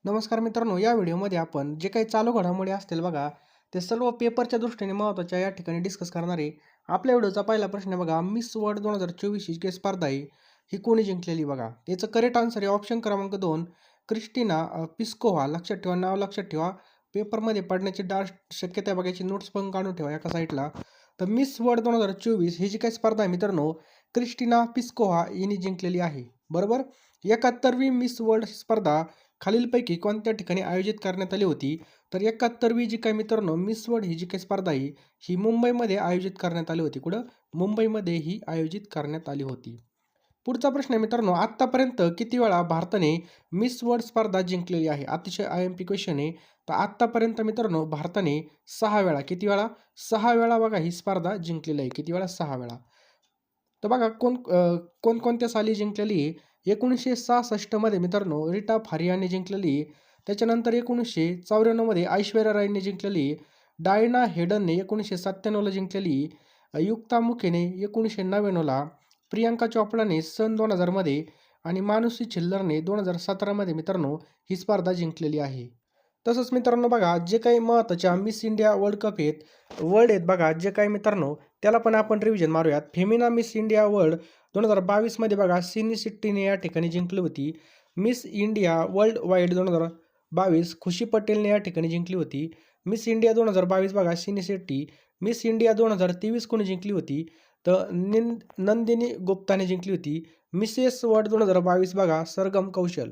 नमस्कार मित्रांनो, या व्हिडिओमध्ये आपण जे काही चालू घडामोडी असतील बघा, ते सर्व पेपरच्या दृष्टीने महत्त्वाच्या या ठिकाणी डिस्कस करणार आहे. आपल्या व्हिडिओचा पहिला प्रश्न आहे बघा, मिस वर्ल्ड 2024 ही जी स्पर्धा आहे, ही कोणी जिंकलेली बघा? याचं करेक्ट आन्सर आहे ऑप्शन क्रमांक 2 क्रिस्टिना पिस्कोव्हा. लक्षात ठेवा, नाव लक्षात ठेवा. पेपरमध्ये पडण्याची शक्यता आहे बघा, याची नोट्स पण काढून ठेवा एका साईडला. तर मिस वर्ल्ड 2024 ही जी काही स्पर्धा आहे मित्रांनो, क्रिस्टिना पिस्कोव्हा हिने जिंकलेली आहे. बरोबर? 71वी मिस वर्ल्ड स्पर्धा खालीलपैकी कोणत्या ठिकाणी आयोजित करण्यात आली होती? तर 71वी जी काही मित्रांनो मिस वर्ल्ड ही जी काही स्पर्धा आहे, ही मुंबईमध्ये आयोजित करण्यात आली होती. कुठं? मुंबईमध्ये ही आयोजित करण्यात आली होती. पुढचा प्रश्न आहे मित्रांनो, आत्तापर्यंत किती वेळा भारताने मिस वर्ल्ड स्पर्धा जिंकलेली आहे? अतिशय आय-एम-पी क्वेश्चन आहे. तर आत्तापर्यंत मित्रांनो भारताने 6 वेळा, किती वेळा? 6 वेळा बघा ही स्पर्धा जिंकलेली आहे. किती वेळा? 6 वेळा. तर बघा कोणकोणत्या साली जिंकलेली आहे? 1966 मध्ये मित्रांनो रीटा फारियाने जिंकलेली आहे. त्याच्यानंतर 1994 मध्ये ऐश्वर्या रायने जिंकलेली आहे. डायना हेडनने 1997ला जिंकलेली आहे. युक्ता मुखेने 1999ला, प्रियांका चोपडाने सन 2000 मध्ये आणि मानुषी छिल्लरने 2017 मध्ये मित्रांनो ही स्पर्धा जिंकलेली आहे. तसंच मित्रांनो बघा, जे काही महत्त्वाच्या miss India world cup world आहेत बघा, जे काही मित्रांनो त्याला पण आपण रिव्हिजन मारूयात. फेमिना मिस इंडिया वर्ल्ड 2022 मध्ये बघा सिनी शेट्टीने या ठिकाणी जिंकली होती. मिस इंडिया वर्ल्ड वाईड 2022 खुशी पटेलने या ठिकाणी जिंकली होती. मिस इंडिया 2022 बघा सिनी शेट्टी. मिस इंडिया 2023 कोणी जिंकली होती? तर नंदिनी गुप्ताने जिंकली होती. मिसेस वर्ल्ड 2022 बघा सरगम कौशल.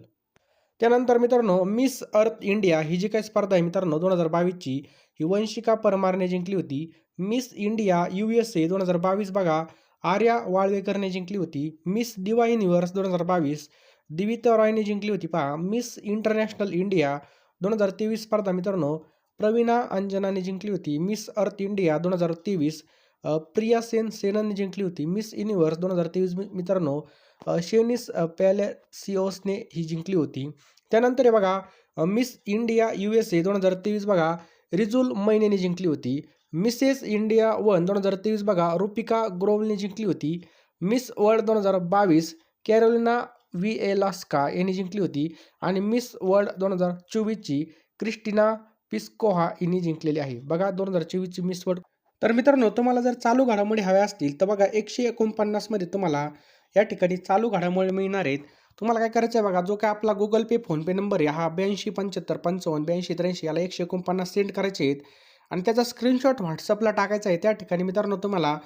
त्यानंतर मित्रांनो मिस अर्थ इंडिया ही जी काही स्पर्धा आहे मित्रांनो 2022ची, ही वंशिका परमारने जिंकली होती. मिस इंडिया USA 2022 बघा आर्या वाळवेकरने जिंकली होती. मिस डिवा युनिव्हर्स 2022 दिविता रॉयने जिंकली होती पहा. मिस इंटरनॅशनल इंडिया 2023 स्पर्धा मित्रांनो प्रवीणा अंजनाने जिंकली होती. मिस अर्थ इंडिया 2023 प्रिया सेनने जिंकली होती. मिस युनिव्हर्स 2023 मित्रांनो शेनिस पॅलेसिओसने ही जिंकली होती. त्यानंतर हे बघा मिस इंडिया USA 2023 बघा रिजुल मैनेने जिंकली होती. मिसेस इंडिया 2023 बघा रुपिका ग्रोवलने जिंकली होती. मिस वर्ल्ड 2022 कॅरोलिना व्हिएलास्का यांनी जिंकली होती आणि मिस वर्ल्ड 2024ची क्रिस्टिना पिस्कोव्हा हिने जिंकलेली आहे. बघा 2024ची मिस वर्ल्ड. तर मित्रांनो तुम्हाला जर चालू घडामोडी हव्या असतील तर बघा 149 मध्ये तुम्हाला या ठिकाणी चालू घडामोडी मिळणार आहेत. तुम्हाला काय करायचं आहे बघा, जो काय आपला Google Pay, फोनपे नंबर आहे हा 8275558283 याला 149 सेंड करायचे आहेत आणि त्याचा स्क्रीनशॉट WhatsAppला टाकायचा आहे. त्या ठिकाणी मित्रांनो तुम्हाला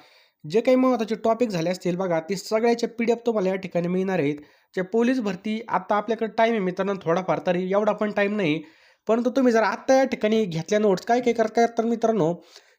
जे काही महत्त्वाचे टॉपिक झाले असतील बघा, ते सगळ्याचे PDF तुम्हाला या ठिकाणी मिळणार आहेत. जे पोलीस भरती आता आपल्याकडे टाईम आहे मित्रांनो थोडाफार, तरी एवढा पण टाईम नाही. परंतु तुम्ही जर आत्ता या ठिकाणी घेतल्या नोट्स, काय काय करताय तर मित्रांनो,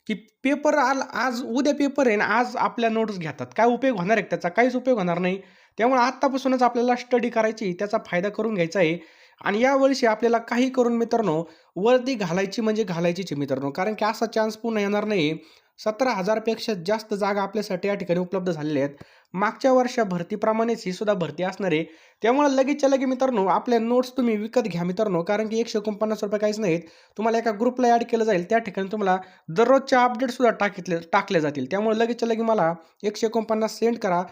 की पेपर आज उद्या पेपर आहे आणि आज आपल्या नोट्स घेतात. काय उपयोग होणार आहे त्याचा? काहीच उपयोग होणार नाही. त्यामुळे आत्तापासूनच आपल्याला स्टडी करायची, त्याचा फायदा करून घ्यायचा आहे आणि यावर्षी आपल्याला काही करून मित्रांनो वर्दी घालायची म्हणजे घालायचीच आहे मित्रांनो. कारण की असा चान्स पुन्हा येणार नाही. 17,000 पेक्षा जास्त जागा आपल्यासाठी या ठिकाणी उपलब्ध झालेल्या आहेत. मागच्या वर्षा भरतीप्रमाणेच ही सुद्धा भरती असणार आहे. त्यामुळे लगेचच्या लगे मित्रांनो आपल्या नोट्स तुम्ही विकत घ्या मित्रांनो. कारण की ₹149 काहीच नाहीत. तुम्हाला एका ग्रुपला ॲड केलं जाईल. त्या ठिकाणी तुम्हाला दररोजच्या अपडेटसुद्धा टाकल्या जातील. त्यामुळे लगेचच्या लगे मला 149 सेंड करा.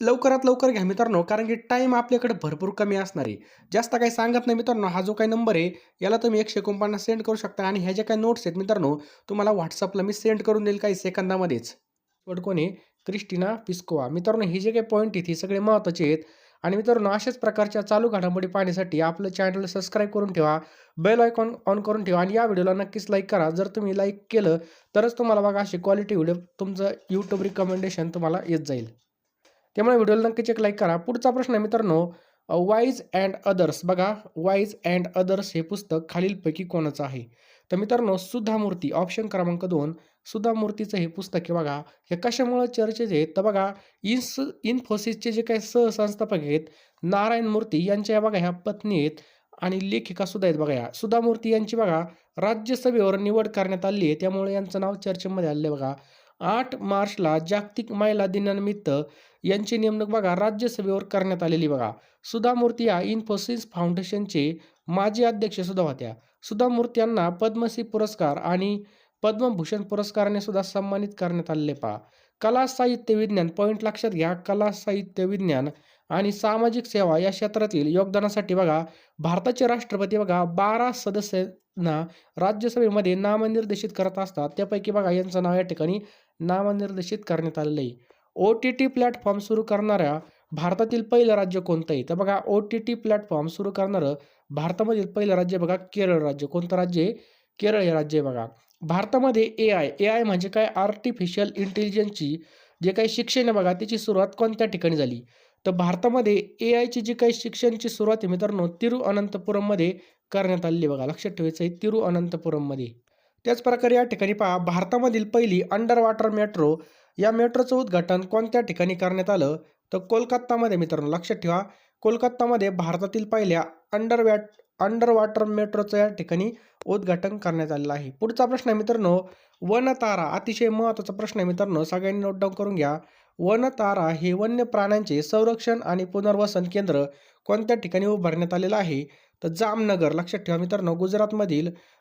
लवकरात लवकर घ्या मित्रांनो, कारण की टाईम आपल्याकडे भरपूर कमी असणार आहे. जास्त काही सांगत नाही मित्रांनो. हा जो काही नंबर आहे याला तुम्ही 149 सेंड करू शकता आणि ह्या ज्या काही नोट्स आहेत मित्रांनो तुम्हाला WhatsAppला मी सेंड करून देईल काही सेकंदामध्येच. कोण आहे? Christina Piskova. मित्रांनो हे जे काही पॉईंट आहेत हे सगळे महत्त्वाचे आहेत आणि मित्रांनो अशाच प्रकारच्या चालू घडामोडी पाहण्यासाठी आपलं चॅनल सबस्क्राईब करून ठेवा. बेल आयकॉन ऑन करून ठेवा आणि या व्हिडिओला नक्कीच लाईक करा. जर तुम्ही लाईक केलं तरच तुम्हाला बघा अशी क्वालिटी व्हिडिओ तुमचं YouTube रिकमेंडेशन तुम्हाला येत जाईल. त्यामुळे व्हिडिओला नक्कीच एक लाईक करा. पुढचा प्रश्न आहे मित्रांनो, वाईज अँड अदर्स बघा, वाईज अँड अदर्स हे पुस्तक खालीलपैकी कोणाचं आहे? तर मित्रांनो सुधा मूर्ती, ऑप्शन क्रमांक 2 सुधा मूर्तीचं हे पुस्तक आहे बघा. हे कशामुळे चर्चेत आहेत तर बघा इन्फोसिसचे जे काही सहसंस्थापक आहेत नारायण मूर्ती यांच्या या बघा ह्या पत्नी आहेत आणि लेखिका सुद्धा आहेत बघा. या सुधा मूर्ती यांची बघा राज्यसभेवर निवड करण्यात आली आहे, त्यामुळे यांचं नाव चर्चेमध्ये आले बघा. 8 मार्चला जागतिक महिला दिनानिमित्त यांची नेमणूक बघा राज्यसभेवर करण्यात आलेली बघा. सुधा मूर्ती या इन्फोसिस फाउंडेशनचे माजी अध्यक्ष सुद्धा होत्या. सुधा मूर्ती यांना पद्मश्री पुरस्कार आणि पद्मभूषण पुरस्काराने सुद्धा सन्मानित करण्यात आलेले पहा. कला साहित्य विज्ञान, पॉईंट लक्षात घ्या, कला साहित्य विज्ञान आणि सामाजिक सेवा या क्षेत्रातील योगदानासाठी बघा भारताचे राष्ट्रपती बघा 12 सदस्यांना राज्यसभेमध्ये नामनिर्देशित करत असतात. त्यापैकी बघा यांचं नाव या ठिकाणी नामनिर्देशित करण्यात आलेलं आहे. ओ-टी-टी प्लॅटफॉर्म सुरू करणाऱ्या भारतातील पहिलं राज्य कोणतं आहे? तर बघा ओ-टी-टी प्लॅटफॉर्म सुरू करणारं भारतामधील पहिलं राज्य बघा केरळ राज्य. कोणतं राज्य आहे? केरळ हे राज्य आहे बघा. भारतामध्ये ए-आय म्हणजे काय? आर्टिफिशियल इंटेलिजन्सची जे काही शिक्षण आहे बघा त्याची सुरुवात कोणत्या ठिकाणी झाली? तर भारतामध्ये ए-आयची जी काही शिक्षणाची सुरुवात आहे मित्रांनो तिरुअनंतपुरममध्ये करण्यात आलेली आहे बघा. लक्षात ठेवायचं आहे तिरुअनंतपुरममध्ये. त्याच प्रकारे या ठिकाणी पहा भारतामधील पहिली अंडर वॉटर मेट्रो या मेट्रोचं उद्घाटन कोणत्या ठिकाणी करण्यात आलं? तर कोलकातामध्ये मित्रांनो. लक्षात ठेवा कोलकातामध्ये भारतातील पहिल्या अंडर वॉटर मेट्रोचं या ठिकाणी उद्घाटन करण्यात आलेलं आहे. पुढचा प्रश्न आहे मित्रांनो वनतारा. अतिशय महत्त्वाचा प्रश्न आहे मित्रांनो, सगळ्यांनी नोट डाऊन करून घ्या. वनतारा हे वन्य प्राण्यांचे संरक्षण आणि पुनर्वसन केंद्र कोणत्या ठिकाणी उभारण्यात आलेलं आहे? तर जामनगर. लक्षात ठेवा मित्रांनो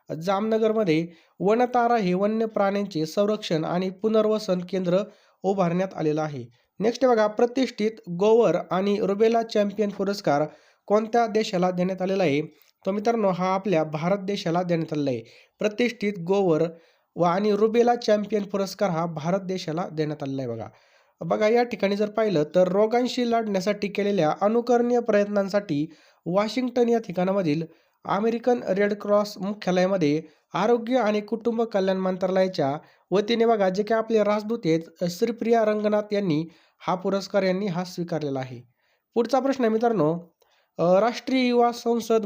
जामनगरमध्ये वनतारा हे वन्य प्राण्यांचे संरक्षण आणि पुनर्वसन केंद्र उभारण्यात आलेलं आहे. नेक्स्ट बघा प्रतिष्ठित गोवर आणि रुबेला चॅम्पियन पुरस्कार कोणत्या देशाला देण्यात आलेला आहे? तर मित्रांनो हा आपल्या भारत देशाला देण्यात आलेला आहे. प्रतिष्ठित गोवर आणि रुबेला चॅम्पियन पुरस्कार हा भारत देशाला देण्यात आलेला आहे बघा. बघा या ठिकाणी जर पाहिलं तर रोगांशी लढण्यासाठी केलेल्या अनुकरणीय प्रयत्नांसाठी वॉशिंग्टन या ठिकाणामधील अमेरिकन रेड क्रॉस मुख्यालयामध्ये आरोग्य आणि कुटुंब कल्याण मंत्रालयाच्या वतीने बघा जे काही आपले राजदूत आहेत श्रीप्रिया रंगनाथ यांनी हा पुरस्कार स्वीकारलेला आहे. पुढचा प्रश्न आहे मित्रांनो राष्ट्रीय युवा संसद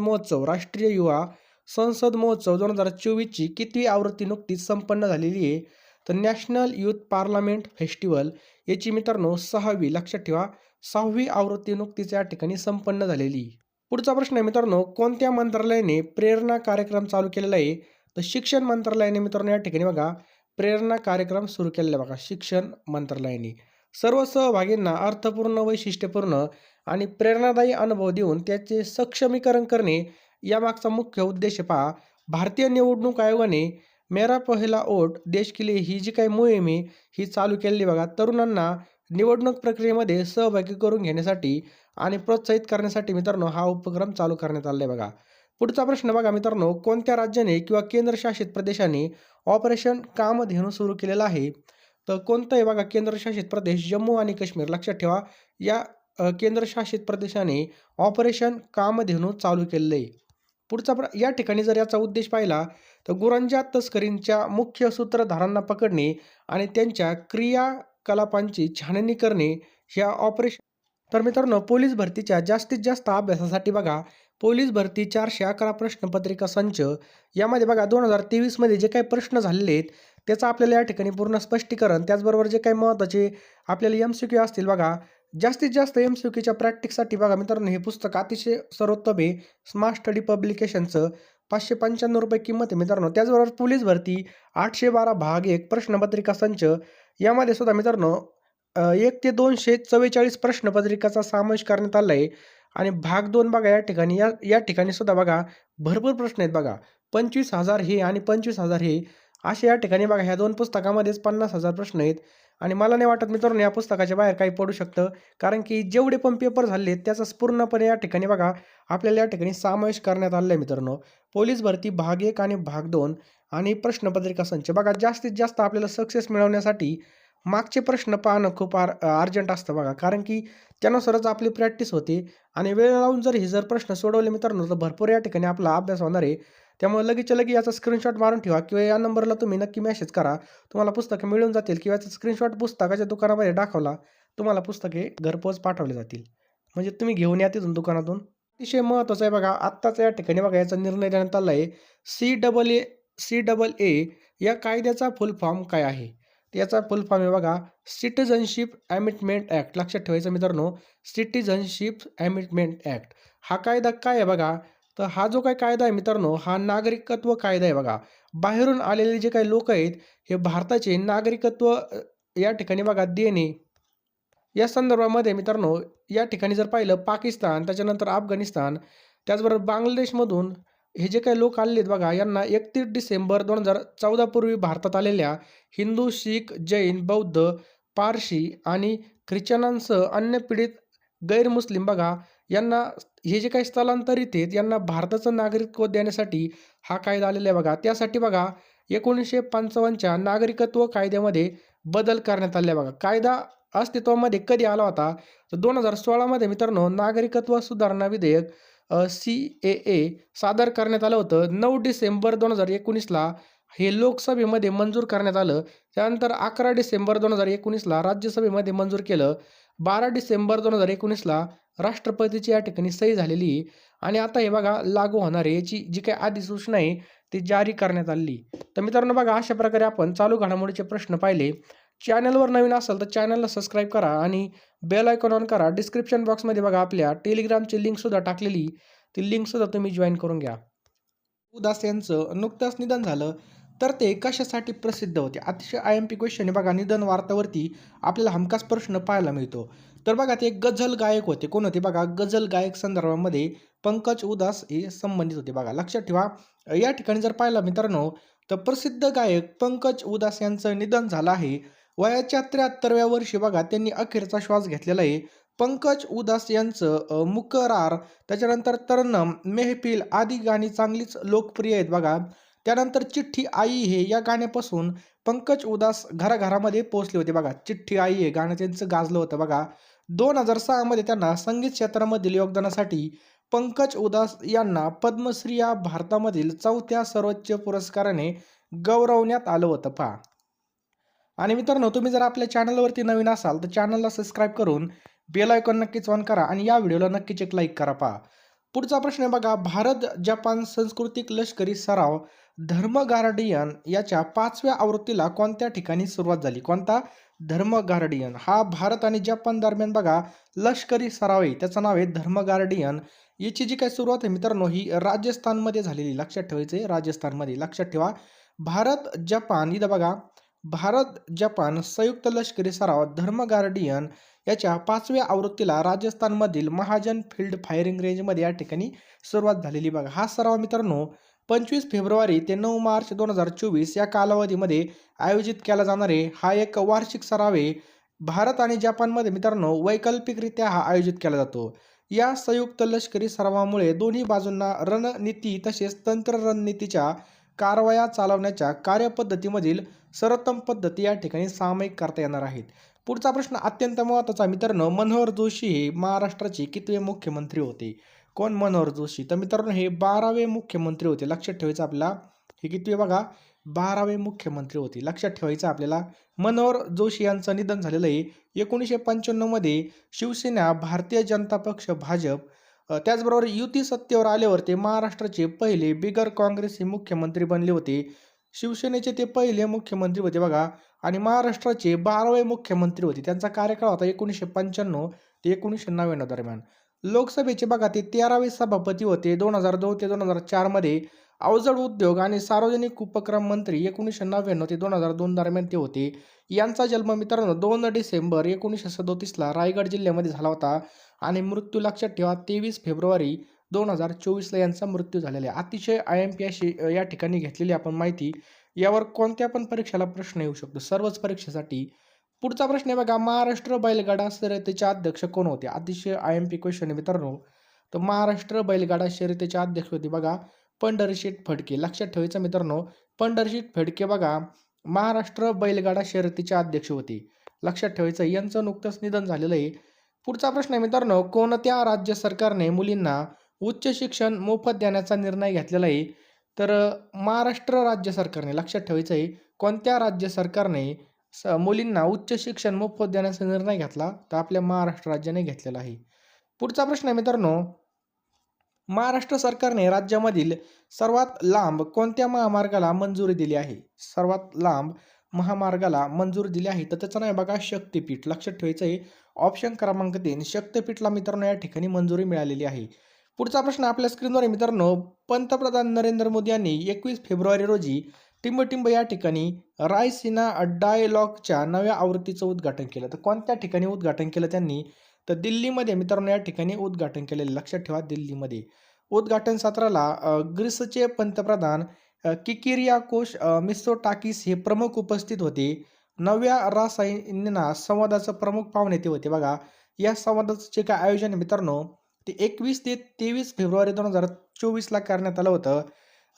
महोत्सव 2024ची कितवी आवृत्ती नुकतीच संपन्न झालेली आहे? तर नॅशनल युथ पार्लमेंट फेस्टिवल याची मित्रांनो 6वी. लक्षात ठेवा 6वी आवृत्ती नुकतीच या ठिकाणी संपन्न झालेली. पुढचा प्रश्न आहे मित्रांनो कोणत्या मंत्रालयाने प्रेरणा कार्यक्रम चालू केलेला आहे? तर शिक्षण मंत्रालयाने मित्रांनो या ठिकाणी बघा प्रेरणा कार्यक्रम सुरू केलेला बघा शिक्षण मंत्रालयाने. सर्व सहभागींना अर्थपूर्ण, वैशिष्ट्यपूर्ण आणि प्रेरणादायी अनुभव देऊन त्याचे सक्षमीकरण करणे यामागचा मुख्य उद्देश पहा. भारतीय निवडणूक आयोगाने मेरा पहिला वोट देश के लिए ही जी काही मोहीम आहे ही चालू केलेली बघा. तरुणांना निवडणूक प्रक्रियेमध्ये सहभागी करून घेण्यासाठी आणि प्रोत्साहित करण्यासाठी मित्रांनो हा उपक्रम चालू करण्यात आला आहे बघा. पुढचा प्रश्न बघा मित्रांनो कोणत्या राज्याने किंवा केंद्रशासित प्रदेशाने ऑपरेशन कामधेनू सुरू केलेलं आहे? तर कोणतं आहे बघा केंद्रशासित प्रदेश जम्मू आणि काश्मीर. लक्षात ठेवा या केंद्रशासित प्रदेशाने ऑपरेशन कामधेनू चालू केलेलं आहे. पुढचा या ठिकाणी जर याचा उद्देश पाहिला तर गुरांच्या तस्करींच्या मुख्य सूत्रधारांना पकडणे आणि त्यांच्या क्रियाकलापांची छाननी करणे ह्या ऑपरेशन. तर मित्रांनो पोलीस भरतीच्या जास्तीत जास्त अभ्यासासाठी बघा पोलीस भरती 411 प्रश्नपत्रिका संच यामध्ये बघा 2023मध्ये जे काही प्रश्न झालेले आहेत त्याचं आपल्याला या ठिकाणी पूर्ण स्पष्टीकरण, त्याचबरोबर जे काही महत्त्वाचे आपल्याला MCQ असतील बघा जास्तीत जास्त MCQच्या प्रॅक्टिससाठी बघा मित्रांनो हे पुस्तक अतिशय सर्वोत्तम आहे. स्मार्ट स्टडी पब्लिकेशनचं 595 रुपये किंमत आहे मित्रांनो. त्याचबरोबर पोलीस भरती 812 भाग 1 प्रश्नपत्रिका संच यामध्ये सुद्धा मित्रांनो 1 ते 244 प्रश्नपत्रिकाचा समावेश करण्यात आला आहे. आणि भाग 2 बघा या ठिकाणी सुद्धा बघा भरपूर प्रश्न आहेत बघा. 25,000 हे आणि 25,000 हे असे या ठिकाणी बघा ह्या 2 पुस्तकामध्येच 50,000 प्रश्न आहेत. आणि मला नाही वाटत मित्रांनो या पुस्तकाच्या बाहेर काही पडू शकतं, कारण की जेवढे पण पेपर झाले त्याचा पूर्णपणे या ठिकाणी बघा आपल्याला या ठिकाणी समावेश करण्यात आलेला आहे मित्रांनो. पोलीस भरती भाग 1 आणि भाग 2 आणि प्रश्नपत्रिका संच बघा जास्तीत जास्त आपल्याला सक्सेस मिळवण्यासाठी मागचे प्रश्न पाहणं खूप अर्जंट असतं बघा, कारण की त्यानुसारच आपली प्रॅक्टिस होते. आणि वेळ लावून जर प्रश्न सोडवले मित्रांनो तर भरपूर या ठिकाणी आपला अभ्यास होणार आहे. त्यामुळे लगेचच्या लगे याचा स्क्रीनशॉट मारून ठेवा किंवा या नंबरला तुम्ही नक्की मेसेज करा. तुम्हाला पुस्तकं मिळून जातील किंवा याचा स्क्रीनशॉट पुस्तकाच्या दुकानामध्ये दाखवला तुम्हाला पुस्तके घरपोच पाठवले जातील. म्हणजे तुम्ही घेऊन या तिथून दुकानातून. अतिशय महत्त्वाचं आहे बघा आत्ताच या ठिकाणी बघा याचा निर्णय देण्यात आला आहे. CAA या कायद्याचा फुल फॉर्म काय आहे? याचा फुल फॉर्म आहे बघा सिटिझनशिप अमेंडमेंट ॲक्ट. लक्षात ठेवायचं मित्रांनो सिटिझनशिप अमेंडमेंट ॲक्ट हा कायदा काय आहे बघा. तर हा जो काही कायदा आहे मित्रांनो हा नागरिकत्व कायदा आहे बघा. बाहेरून आलेले जे काही लोक आहेत हे भारताचे नागरिकत्व या ठिकाणी बघा देणे या संदर्भामध्ये मित्रांनो या ठिकाणी जर पाहिलं पाकिस्तान, त्याच्यानंतर अफगाणिस्तान, त्याचबरोबर बांगलादेशमधून हे जे काही लोक आलेले आहेत बघा यांना 31 डिसेंबर 2014 पूर्वी भारतात आलेल्या हिंदू, शीख, जैन, बौद्ध, पारशी आणि ख्रिश्चनांसह अन्य पीडित गैरमुस्लिम बघा यांना हे जे काही स्थलांतरित आहेत यांना भारताचं नागरिकत्व देण्यासाठी हा कायदा आलेला आहे बघा. त्यासाठी बघा 1955च्या नागरिकत्व कायद्यामध्ये बदल करण्यात आले बघा. कायदा अस्तित्वामध्ये कधी आला होता? तर 2016 मध्ये मित्रांनो नागरिकत्व सुधारणा विधेयक CAA सादर करण्यात आलं होतं. 9 डिसेंबर 2019ला हे लोकसभेमध्ये मंजूर करण्यात आलं. त्यानंतर 11 डिसेंबर 2019ला राज्यसभेमध्ये मंजूर केलं. 12 डिसेंबर 2019ला राष्ट्रपतीची या ठिकाणी सही झालेली आहे आणि आता हे बघा लागू होणार आहे. याची जी काही अधिसूचना आहे ती जारी करण्यात आलेली. तर मित्रांनो बघा अशा प्रकारे आपण चालू घडामोडीचे प्रश्न पाहिले. चॅनलवर नवीन असाल तर चॅनलला सबस्क्राईब करा आणि बेल आयकॉन ऑन करा. डिस्क्रिप्शन बॉक्समध्ये बघा आपल्या टेलिग्रामची लिंकसुद्धा टाकलेली. ती लिंकसुद्धा तुम्ही जॉईन करून घ्या. उदास यांचं नुकतंच निधन झालं, तर ते कशासाठी प्रसिद्ध होते? अतिशय IMP क्वेश्चन आहे बघा. निधन वार्तावरती आपल्याला हमखास प्रश्न पाहायला मिळतो. तर बघा ते गझल गायक होते. कोण होते बघा? गझल गायक संदर्भामध्ये पंकज उधास हे संबंधित होते बघा. लक्षात ठेवा. या ठिकाणी जर पाहिलं मित्रांनो, तर प्रसिद्ध गायक पंकज उधास यांचं निधन झालं आहे. वयाच्या 73व्या वर्षी बघा त्यांनी अखेरचा श्वास घेतलेला आहे. पंकज उधास यांचं मुकरार, त्याच्यानंतर तरनम, मेहफिल आदी गाणी चांगलीच लोकप्रिय आहेत बघा. त्यानंतर चिठ्ठी आई हे या गाण्यापासून पंकज उधास घराघरामध्ये पोहोचले होते बघा. चिठ्ठी आई हे गाणं त्यांचं गाजलं होतं बघा. 2006 मध्ये त्यांना संगीत क्षेत्रामधील योगदानासाठी पंकज उधास यांना पद्मश्री या भारतामधील 4थ्या सर्वोच्च पुरस्काराने गौरवण्यात आलं होतं पहा. आणि मित्रांनो तुम्ही जर आपल्या चॅनलवरती नवीन असाल तर चॅनलला सबस्क्राईब करून बेल आयकॉन नक्कीच ऑन करा आणि या व्हिडिओला नक्कीच एक लाईक करा पहा. पुढचा प्रश्न आहे बघा. भारत जपान सांस्कृतिक लष्करी सराव धर्म गार्डियन याच्या 5व्या आवृत्तीला कोणत्या ठिकाणी सुरुवात झाली? कोणता? धर्म गार्डियन. हा भारत आणि जपान दरम्यान बघा लष्करी सराव आहे. त्याचं नाव आहे धर्म गार्डियन. याची जी काही सुरुवात आहे मित्रांनो ही राजस्थानमध्ये झालेली. लक्षात ठेवायचं आहे राजस्थानमध्ये. लक्षात ठेवा. भारत जपान इथं बघा भारत जपान संयुक्त लष्करी सराव धर्म गार्डियन याच्या 5व्या आवृत्तीला राजस्थानमधील महाजन फील्ड फायरिंग रेंजमध्ये या ठिकाणी सुरुवात झालेली बघा. हा सराव मित्रांनो 25 फेब्रुवारी ते 9 मार्च 2024 या कालावधीमध्ये आयोजित केला जाणार आहे. हा एक वार्षिक सराव आहे. भारत आणि जपानमध्ये मित्रांनो वैकल्पिकरित्या हा आयोजित केला जातो. या संयुक्त लष्करी सरावामुळे दोन्ही बाजूंना रणनीती तसेच तंत्र रणनीतीच्या कारवाया चालवण्याच्या कार्यपद्धतीमधील सर्वोत्तम पद्धती या ठिकाणी सामायिक करता येणार आहेत. पुढचा प्रश्न अत्यंत महत्त्वाचा मित्रांनो. मनोहर जोशी हे महाराष्ट्राचे कितवे मुख्यमंत्री होते? कोण? मनोहर जोशी. तर मित्रांनो हे 12वे मुख्यमंत्री होते. लक्षात ठेवायचं आपल्याला. हे कितवे बघा? 12वे मुख्यमंत्री होते. लक्षात ठेवायचं आपल्याला. मनोहर जोशी यांचं निधन झालेलं आहे. 1995 मध्ये शिवसेना, भारतीय जनता पक्ष, भाजप त्याचबरोबर युती सत्तेवर आल्यावर ते महाराष्ट्राचे पहिले बिगर काँग्रेसी मुख्यमंत्री बनले होते. शिवसेनेचे ते पहिले मुख्यमंत्री होते बघा आणि महाराष्ट्राचे 12वे मुख्यमंत्री होते. त्यांचा कार्यकाळ होता 1995 ते 1999 दरम्यान. लोकसभेचे बघा ते 13वे सभापती होते. 2002 ते 2004 मध्ये अवजड उद्योग आणि सार्वजनिक उपक्रम मंत्री 1999 ते 2002 दरम्यान ते होते. यांचा जन्म मित्रांनो 2 डिसेंबर 1937ला रायगड जिल्ह्यामध्ये झाला होता आणि मृत्यू लक्षात ठेवा 23 फेब्रुवारी 2024ला यांचा मृत्यू झालेला आहे. अतिशय IMP अशी या ठिकाणी घेतलेली आपण माहिती. यावर कोणत्या पण परीक्षेला प्रश्न येऊ शकतो. सर्वच परीक्षेसाठी. पुढचा प्रश्न आहे बघा. महाराष्ट्र बैलगाडा शर्यतीचे अध्यक्ष कोण होते? अतिशय IMP क्वेश्चन आहे मित्रांनो. तर महाराष्ट्र बैलगाडा शर्यतीचे अध्यक्ष होते बघा पंढरीशेठ फडके. लक्षात ठेवायचं मित्रांनो. पंढरीशेठ फडके बघा महाराष्ट्र बैलगाडा शर्यतीचे अध्यक्ष होते. लक्षात ठेवायचं. यांचं नुकतंच निधन झालेलं आहे. पुढचा प्रश्न आहे मित्रांनो. कोणत्या राज्य सरकारने मुलींना उच्च शिक्षण मोफत देण्याचा निर्णय घेतलेला आहे? तर महाराष्ट्र राज्य सरकारने. लक्षात ठेवायचं आहे. कोणत्या राज्य सरकारने मुलींना उच्च शिक्षण मोफत देण्याचा निर्णय घेतला? तर आपल्या महाराष्ट्र राज्याने घेतलेला आहे. पुढचा प्रश्न आहे मित्रांनो. महाराष्ट्र सरकारने राज्यामधील सर्वात लांब कोणत्या महामार्गाला मंजुरी दिली आहे? सर्वात लांब महामार्गाला मंजुरी दिली आहे तर त्याचं नाव आहे बघा शक्तिपीठ. लक्षात ठेवायचं आहे. ऑप्शन क्रमांक 3 शक्तिपीठला मित्रांनो या ठिकाणी मंजुरी मिळालेली आहे. पुढचा प्रश्न आपल्या स्क्रीनवर आहे मित्रांनो. पंतप्रधान नरेंद्र मोदी यांनी 21 फेब्रुवारी रोजी टिंबटिंब या ठिकाणी रायसिना डायलॉगच्या नव्या आवृत्तीचं उद्घाटन केलं. तर कोणत्या ठिकाणी उद्घाटन केलं त्यांनी? तर दिल्लीमध्ये मित्रांनो या ठिकाणी उद्घाटन केलेलं. लक्षात ठेवा दिल्लीमध्ये. उद्घाटन सत्राला ग्रीसचे पंतप्रधान किकिरियाकोस मित्सोटाकिस हे प्रमुख उपस्थित होते. नव्या रासायनिक संवादाचं प्रमुख पाहुणे ते होते बघा. या संवादाचं जे काय आयोजन आहे मित्रांनो, ते 21 ते 23 फेब्रुवारी 2024ला करण्यात आलं होतं.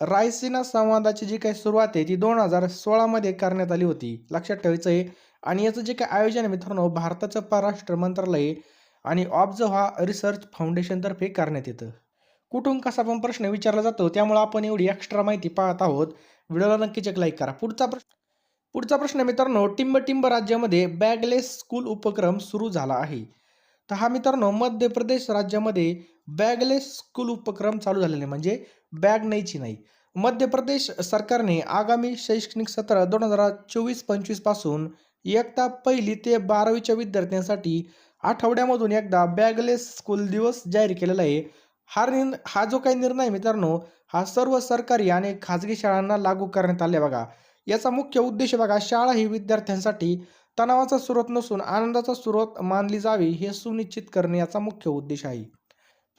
रायसिना संवादाची जी काही सुरुवात आहे ती 2016 मध्ये करण्यात आली होती. लक्षात ठेवायचं आहे. आणि याचं जे काही आयोजन आहे मित्रांनो, भारताचं परराष्ट्र मंत्रालय आणि ऑब्झर्व्हा रिसर्च फाउंडेशनतर्फे करण्यात येतं. कुठून कसा पण प्रश्न विचारला जातो, त्यामुळे आपण एवढी एक्स्ट्रा माहिती पाहत आहोत. व्हिडिओला नक्कीच एक लाईक करा. पुढचा प्रश्न मित्रांनो, टिंब राज्यामध्ये बॅगलेस स्कूल उपक्रम सुरू झाला आहे. तर हा मित्रांनो मध्य प्रदेश राज्यामध्ये बॅगलेस स्कूल उपक्रम चालू झालेले, म्हणजे बॅग न्यायची नाही. मध्य प्रदेश सरकारने आगामी शैक्षणिक सत्र 2024-25 पासून इयत्ता 1ली ते 12वीच्या विद्यार्थ्यांसाठी आठवड्यामधून एकदा बॅगलेस स्कूल दिवस जाहीर केलेला आहे. हा जो काही निर्णय आहे मित्रांनो, हा सर्व सरकारी आणि खाजगी शाळांना लागू करण्यात आले बघा. याचा मुख्य उद्देश बघा, शाळा ही विद्यार्थ्यांसाठी तणावाचा स्रोत नसून आनंदाचा स्रोत मानली जावी हे सुनिश्चित करणे याचा मुख्य उद्देश आहे.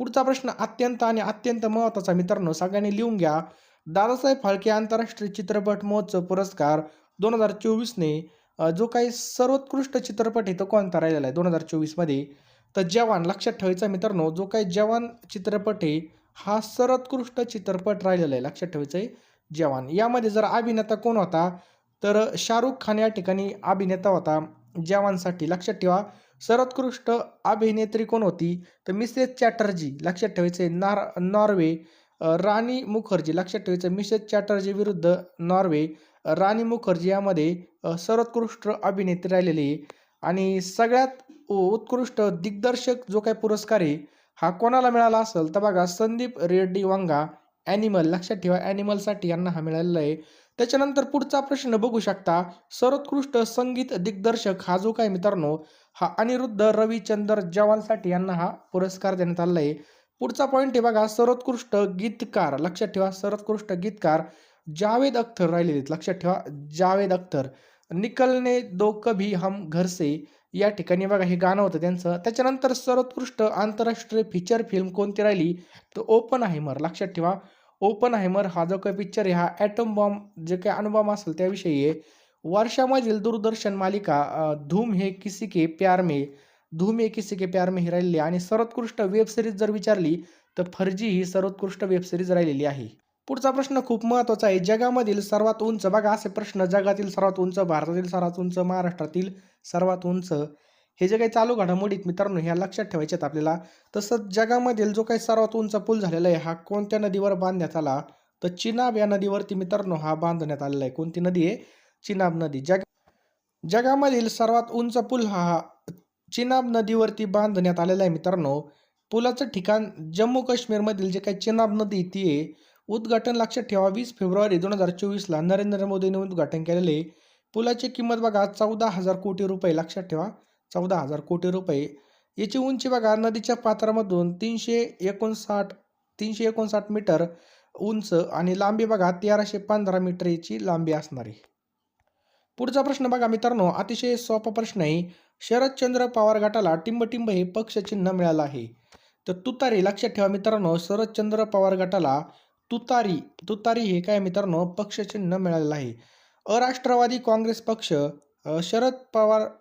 पुढचा प्रश्न अत्यंत महत्त्वाचा मित्रांनो, सगळ्यांनी लिहून घ्या. दादासाहेब फाळके आंतरराष्ट्रीय चित्रपट महोत्सव पुरस्कार 2024ने जो काही सर्वोत्कृष्ट चित्रपट आहे तो कोणता राहिलेला आहे 2024 मध्ये? तर जवान. लक्षात ठेवायचं मित्रांनो, जो काही जवान चित्रपट आहे हा सर्वोत्कृष्ट चित्रपट राहिलेला आहे. लक्षात ठेवायचं आहे जवान. यामध्ये जर अभिनेता कोण होता, तर शाहरुख खान या ठिकाणी अभिनेता होता जवानसाठी. लक्षात ठेवा. सर्वोत्कृष्ट अभिनेत्री कोण होती, तर मिसेस चॅटर्जी. लक्षात ठेवायचे नॉर्वे राणी मुखर्जी. लक्षात ठेवायचं मिसेस चॅटर्जी विरुद्ध नॉर्वे राणी मुखर्जी यामध्ये सर्वोत्कृष्ट अभिनेत्री राहिलेली आहे. आणि सगळ्यात उत्कृष्ट दिग्दर्शक जो काही पुरस्कार आहे हा कोणाला मिळाला असेल, तर बघा संदीप रेड्डी वांगा ॲनिमल. लक्षात ठेवा ॲनिमलसाठी यांना हा मिळालेला आहे. त्याच्यानंतर पुढचा प्रश्न बघू शकता, सर्वोत्कृष्ट संगीत दिग्दर्शक हा जो काय मित्रांनो, हा अनिरुद्ध रविचंद्र जवानसाठी यांना हा पुरस्कार देण्यात आलेला आहे. पुढचा पॉईंट आहे बघा, सर्वोत्कृष्ट गीतकार. लक्षात ठेवा सर्वोत्कृष्ट गीतकार जावेद अख्तर राहिलेले आहेत. लक्षात ठेवा जावेद अख्तर. निकलने दो कभी हम घर से या ठिकाणी बघा हे गाणं होतं त्यांचं. त्याच्यानंतर सर्वोत्कृष्ट आंतरराष्ट्रीय फीचर फिल्म कोणती राहिली, तर ओपनहायमर. लक्षात ठेवा ओपनहायमर हा जो काही पिक्चर आहे हा ॲटम बॉम्ब जे काही अणुबॉम्ब असेल त्याविषयी आहे. वर्षामधील दूरदर्शन मालिका धूम हे किसी के प्यार में, धूम हे किसी के प्यार में ही राहिलेली आहे. आणि सर्वोत्कृष्ट वेब सिरीज जर विचारली तर फर्जी ही सर्वोत्कृष्ट वेब सिरीज राहिलेली आहे. पुढचा प्रश्न खूप महत्त्वाचा आहे, जगामधील सर्वात उंच. बघा असे प्रश्न, जगातील सर्वात उंच, भारतातील सर्वात उंच, महाराष्ट्रातील सर्वात उंच, हे जे काही चालू घडामोडीत मित्रांनो ह्या लक्षात ठेवायच्यात आपल्याला. तसंच जगामधील जो काही सर्वात उंच पूल झालेला आहे हा कोणत्या नदीवर बांधण्यात आला, तर चिनाब या नदीवरती मित्रांनो हा बांधण्यात आलेला आहे. कोणती नदी आहे? चिनाब नदी. जगामधील सर्वात उंच पूल हा चिनाब नदीवरती बांधण्यात आलेला आहे मित्रांनो. पुलाचं ठिकाण जम्मू काश्मीरमधील जे काही चिनाब नदी ती आहे. उद्घाटन लक्षात ठेवा 20 फेब्रुवारी 2024ला नरेंद्र मोदींनी उद्घाटन केलेले. पुलाची किंमत बघा 14,000 कोटी रुपये. लक्षात ठेवा 14,000 कोटी रुपये. याची उंची बघा नदीच्या पात्रामधून 359 मीटर उंच आणि लांबी बघा 1315 मीटर याची लांबी असणार आहे. पुढचा प्रश्न बघा मित्रांनो, अतिशय सोपा प्रश्न आहे. शरदचंद्र पवार गटाला टिंब हे पक्षचिन्ह मिळालं आहे. तर तुतारी. लक्षात ठेवा मित्रांनो, शरदचंद्र पवार गटाला तुतारी हे काय मित्रांनो पक्षचिन्ह मिळालेलं आहे. अराष्ट्रवादी काँग्रेस पक्ष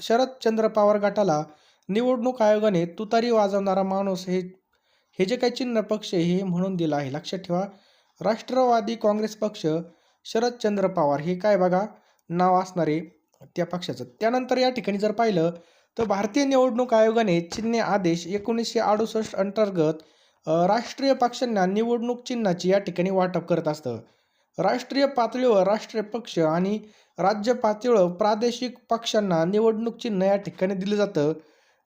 शरदचंद्र पवार गटाला निवडणूक आयोगाने तुतारी वाजवणारा माणूस हे जे काही चिन्ह पक्ष हे म्हणून दिलं आहे. लक्षात ठेवा राष्ट्रवादी काँग्रेस पक्ष शरदचंद्र पवार हे काय बघा नाव असणारे त्या पक्षाचं. त्यानंतर या ठिकाणी जर पाहिलं तर भारतीय निवडणूक आयोगाने चिन्ह आदेश 1968 अंतर्गत राष्ट्रीय पक्षांना निवडणूक चिन्हाची या ठिकाणी वाटप करत असतं. राष्ट्रीय पातळीवर राष्ट्रीय पक्ष आणि राज्य पातळीवर प्रादेशिक पक्षांना निवडणूक चिन्ह या ठिकाणी दिलं जातं.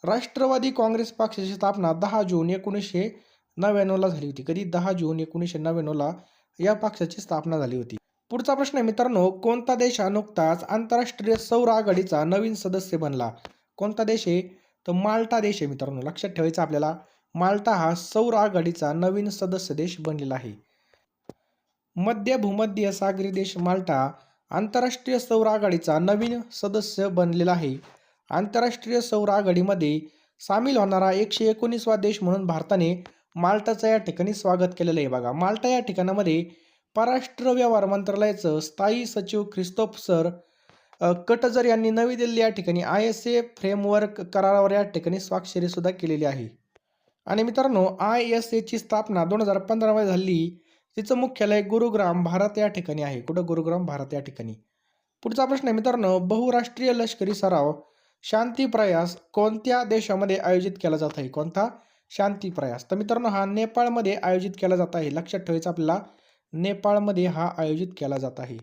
राष्ट्रवादी काँग्रेस पक्षाची स्थापना 10 जून 1999ला झाली होती. कधी? 10 जून 1999ला या पक्षाची स्थापना झाली होती. पुढचा प्रश्न आहे मित्रांनो, कोणता देश हा नुकताच आंतरराष्ट्रीय सौर आघाडीचा नवीन सदस्य बनला? कोणता देश आहे? तर माल्टा देश आहे मित्रांनो. लक्षात ठेवायचं आपल्याला, माल्टा हा सौर आघाडीचा नवीन सदस्य देश बनलेला आहे. भूमध्य सागरी देश माल्टा आंतरराष्ट्रीय सौर आघाडीचा नवीन सदस्य बनलेला आहे. आंतरराष्ट्रीय सौर आघाडीमध्ये सामील होणारा 119वा देश म्हणून भारताने माल्टाचं या ठिकाणी स्वागत केलेलं आहे. बघा माल्टा या ठिकाणामध्ये परराष्ट्र व्यवहार मंत्रालयाचं स्थायी सचिव ख्रिस्तोफर कटजर यांनी नवी दिल्ली या ठिकाणी ISA फ्रेमवर्क करारावर या ठिकाणी स्वाक्षरी सुद्धा केलेली आहे. आणि मित्रांनो, ISA ची स्थापना 2015 मध्ये झाली. तिचं मुख्यालय गुरुग्राम भारत या ठिकाणी आहे. कुठं? गुरुग्राम भारत या ठिकाणी. पुढचा प्रश्न आहे मित्रांनो, बहुराष्ट्रीय लष्करी सराव शांती प्रयास कोणत्या देशामध्ये आयोजित केला जात आहे? कोणता? शांती प्रयास. तर मित्रांनो, हा नेपाळमध्ये आयोजित केला जात आहे. लक्षात ठेवायचं आपल्याला, नेपाळमध्ये हा आयोजित केला जात आहे.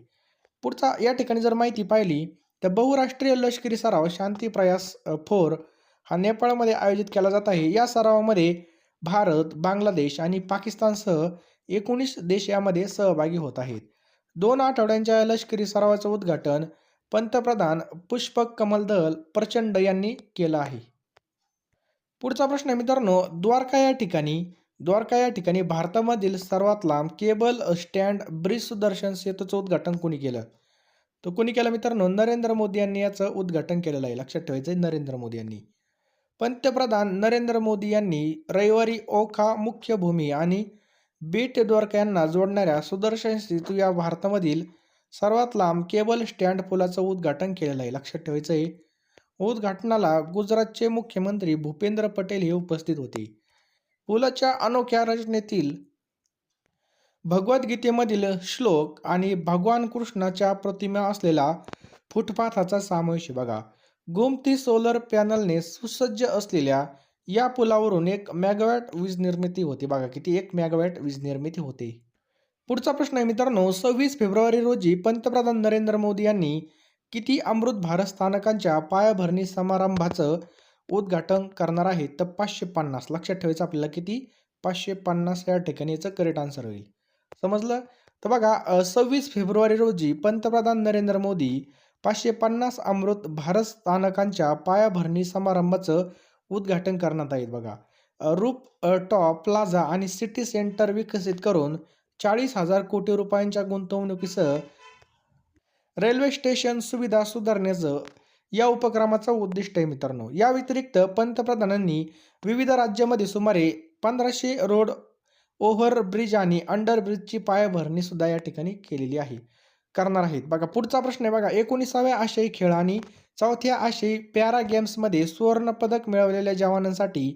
पुढचा या ठिकाणी जर माहिती पाहिली तर बहुराष्ट्रीय लष्करी सराव शांती प्रयास 4 हा नेपाळमध्ये आयोजित केला जात आहे. या सरावामध्ये भारत, बांगलादेश आणि पाकिस्तानसह 19 देश यामध्ये सहभागी होत आहेत. 2 आठवड्यांच्या लष्करी सरावाचं उद्घाटन पंतप्रधान पुष्पक कमल दल प्रचंड यांनी केलं आहे. पुढचा प्रश्न आहे मित्रांनो, द्वारका या ठिकाणी भारतामधील सर्वात लांब केबल स्टँड ब्रिज सुदर्शन सेतूचं उद्घाटन कोणी केलं? तर कोणी केलं मित्रांनो? नरेंद्र मोदी यांनी याचं उद्घाटन केलेलं आहे. लक्षात ठेवायचं, नरेंद्र मोदी यांनी. पंतप्रधान नरेंद्र मोदी यांनी रविवारी ओखा मुख्य भूमी आणि बेट द्वारका यांना जोडणाऱ्या सुदर्शन सेतू या भारतामधील सर्वात लांब केबल स्टँड पुलाचं उद्घाटन केलेलं आहे. लक्षात ठेवायचं आहे. उद्घाटनाला गुजरातचे मुख्यमंत्री भूपेंद्र पटेल हे उपस्थित होते. पुलाच्या अनोख्या रचनेतील भगवद्गीतेमधील श्लोक आणि भगवान कृष्णाच्या प्रतिमा असलेला फुटपाथाचा समावेश बघा. गोमती सोलर पॅनलने सुसज्ज असलेल्या या पुलावरून 1 मेगावॅट वीज निर्मिती होते. बघा किती, 1 मेगावॅट वीज निर्मिती होते. पुढचा प्रश्न आहे मित्रांनो, 26 फेब्रुवारी रोजी पंतप्रधान नरेंद्र मोदी यांनी किती अमृत भारत स्थानकांच्या पायाभरणी समारंभाचं उद्घाटन करणार आहेत? तर 550. लक्षात ठेवायचं आपल्याला, किती? 550 या ठिकाणी याचं करेक्ट आन्सर होईल. समजलं? तर बघा 26 फेब्रुवारी रोजी पंतप्रधान नरेंद्र मोदी 550 अमृत भारत स्थानकांच्या पायाभरणी समारंभाचं उद्घाटन करण्यात आहेत. बघा रूप टॉप प्लाझा आणि सिटी सेंटर विकसित करून 40,000 कोटी रुपयांच्या गुंतवणुकीसह रेल्वे स्टेशन सुविधा सुधारण्याचं या उपक्रमाचं उद्दिष्ट आहे मित्रांनो. या व्यतिरिक्त पंतप्रधानांनी विविध राज्यांमध्ये सुमारे 1500 रोड ओव्हरब्रिज आणि अंडरब्रिजची पायाभरणी सुद्धा या ठिकाणी केलेली आहे, करणार आहेत. बघा पुढचा प्रश्न आहे बघा, 19व्या आशियाई खेळ आणि 4थ्या आशियाई पॅरा गेम्समध्ये सुवर्ण पदक मिळवलेल्या जवानांसाठी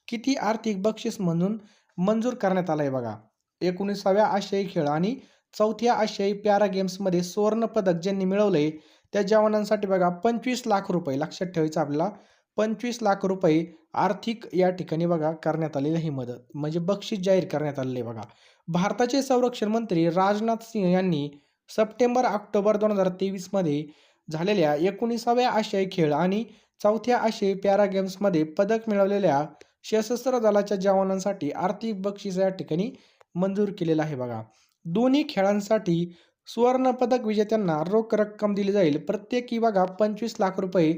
किती आर्थिक बक्षीस म्हणून मंजूर करण्यात आलं आहे? बघा 19व्या आशियाई खेळ आणि 4थ्या आशियाई पॅरा गेम्समध्ये सुवर्ण पदक ज्यांनी मिळवलंय त्या जवानांसाठी बघा 25 लाख रुपये. लक्षात ठेवायचं आपल्याला, 25 लाख रुपये आर्थिक या ठिकाणी बघा करण्यात आलेली ही मदत, म्हणजे बक्षीस जाहीर करण्यात आलेले बघा. भारताचे संरक्षण मंत्री राजनाथ सिंह यांनी सप्टेंबर-ऑक्टोबर 2023 मध्ये झालेल्या 19व्या आशियाई खेळ आणि 4थ्या आशियाई पॅरा गेम्समध्ये पदक मिळवलेल्या सशस्त्र दलाच्या जवानांसाठी आर्थिक बक्षीस या ठिकाणी मंजूर केलेलं आहे. बघा दोन्ही खेळांसाठी सुवर्ण पदक विजेत्यांना रोख रक्कम दिली जाईल, प्रत्येकी बघा 25 लाख रुपये.